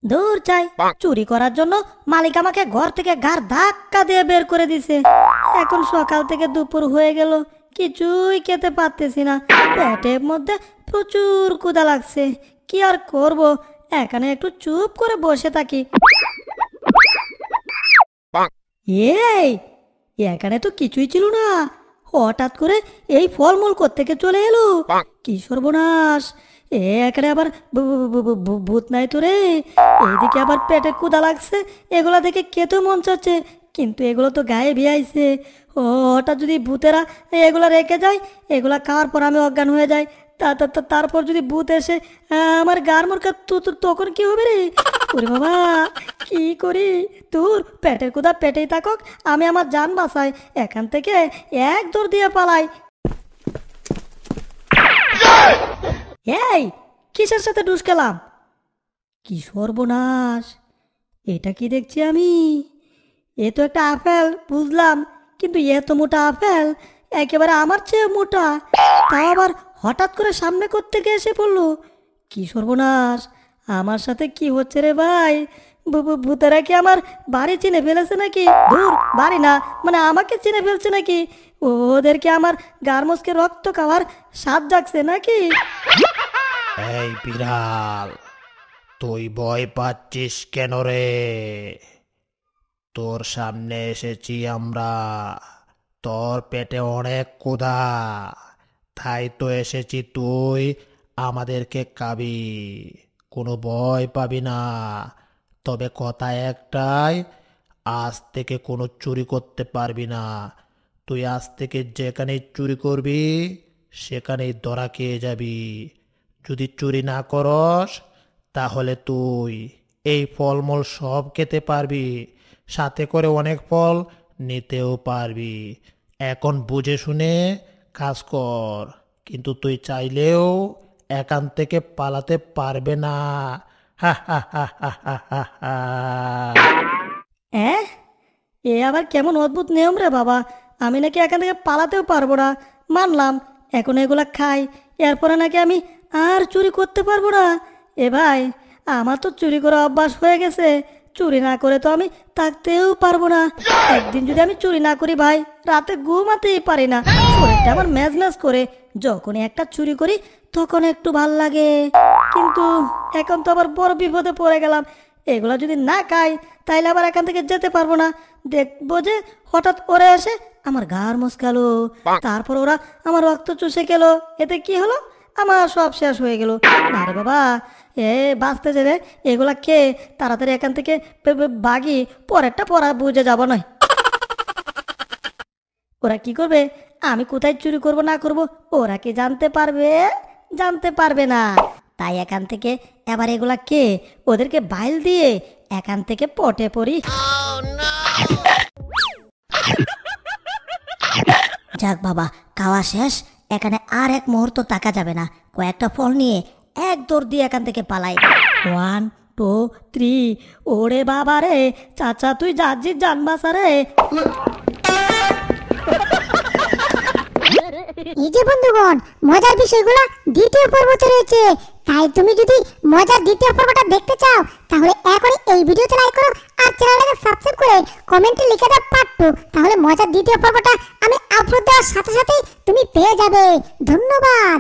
দূর চাই, চুরি করার জন্য মালিক আমাকে ঘর থেকে ঘাড় ধাক্কা দিয়ে বের করে দিছে। এখন সকাল থেকে দুপুর হয়ে গেল, কিছুই খেতে পারতেছি না। পেটের মধ্যে প্রচুর ক্ষুধা লাগছে। কি আর করব, এখানে একটু চুপ করে বসে থাকি। এই এখানে তো কিছুই ছিল না, হঠাৎ করে এই ফলমূল কোত্থেকে চলে এলো? কি সর্বনাশ! এখানে আবার ভূত নাই তো রে? এইদিকে আবার পেটে ক্ষুধা লাগছে, এগুলা দেখে খেতে মন চাচ্ছে, কিন্তু এগুলো তো গায়ে ভিয়াইছে। ও হঠাৎ যদি ভূতেরা এগুলা রেখে যায়, এগুলা খাওয়ার পর আমি অজ্ঞান হয়ে যাই, তারপর যদি ভূত এসে আমার গার মোরকা তখন কি হবে রে? ওরে বাবা, কি করি? তোর পেটের ক্ষুধা পেটেই থাকুক, আমি আমার জান বাঁচাই, এখান থেকে এক দৌড় দিয়ে পালাই। এই কিসের সাথে ঢুসকেলাম? কি সর্বনাশ! এটা কি দেখছি আমি? এ তো একটা আপেল বুঝলাম, কিন্তু এত মোটা আপেল, একেবারে আমার চেয়ে মোটা, তাও আবার হঠাৎ করে সামনে কোত্থেকে এসে পড়লো? কি সর্বনাশ! আমার সাথে কি হচ্ছে রে ভাই? ভূতেরা কি আমার বাড়ি চিনে ফেলেছে নাকি? দূর, বাড়ি না, মানে আমাকে চিনে ফেলছে নাকি? ওদেরকে আমার গার্মসকে রক্ত খাওয়ার স্বাদ জাগছে নাকি? এই বিড়াল, তুই ভয় পাচ্ছিস কেন রে? তোর সামনে এসেছি আমরা, তোর পেটে অনেক ক্ষুধা, তাই তো এসেছি তুই আমাদেরকে খাবি। কোনো ভয় পাবি না, তবে কথা একটাই, আজ থেকে কোনো চুরি করতে পারবি না। তুই আজ থেকে যেখানেই চুরি করবি সেখানেই ধরা খেয়ে যাবি। যদি চুরি না করস তাহলে তুই এই ফলমূল সব খেতে পারবি, সাথে করে অনেক ফল নিতেও পারবি। এখন বুঝে শুনে কাজ কর, কিন্তু তুই চাইলেও এখান থেকে পালাতে পারবে না। হা হা হা হা হা হা হা। এ আবার কেমন অদ্ভুত নিয়ম রে বাবা! আমি নাকি এখান থেকে পালাতেও পারবো না, মানলাম। এখন এগুলা খাই, এরপরে নাকি আমি আর চুরি করতে পারবো না? এ ভাই, আমার তো চুরি করা অভ্যাস হয়ে গেছে, চুরি না করে তো আমি থাকতেও পারবো না। একদিন যদি আমি চুরি না করি ভাই, রাতে ঘুমাতেই পারি না, শরীরটা আমার ম্যাজ ম্যাজ করে। যখনই একটা চুরি করি তখন একটু ভাল লাগে, কিন্তু এখন তো আবার বড় বিপদে পড়ে গেলাম। এগুলো যদি না খাই তাইলে আবার এখান থেকে যেতে পারবো না। দেখবো যে হঠাৎ ওরা এসে আমার ঘাড় মস্কালো, তারপর ওরা আমার রক্ত চুষে গেল, এতে কি হলো? আমার সব শেষ হয়ে গেল। না রে বাবা, বাঁচতে যেতে এগুলা খেয়ে তাড়াতাড়ি এখান থেকে বাগি, পরেরটা পড়া বুঝে যাব নয়। ওরা কি করবে? আমি কোথায় চুরি করব না করব ওরা কি জানতে পারবে? জানতে পারবে না। তাই এখান থেকে এবার এগুলা কে ওদেরকে বাইল দিয়ে এখান থেকে পটে পড়ি। যাক বাবা, খাওয়া শেষ, এখানে আর এক মুহূর্ত তাকা যাবে না। কয়েকটা ফল নিয়ে এক দৌড় দিয়ে এখান থেকে পালাই। 1 2 3। ওরে বাবা রে, চাচা তুই যাচ্ছিস জানবাসা রে। এই যে বন্ধুগণ, মজার বিষয়গুলো দ্বিতীয় পর্বতে রয়েছে, তাই তুমি যদি মজার দ্বিতীয় পর্বটা দেখতে চাও তাহলে এখনই এই ভিডিওতে লাইক করো আর চ্যানেলটাকে সাবস্ক্রাইব করে কমেন্টে লিখে দাও পার্ট 2, তাহলে মজার দ্বিতীয় পর্বটা আমি আপলোড দেওয়ার সাথে সাথেই তুমি পেয়ে যাবে। ধন্যবাদ।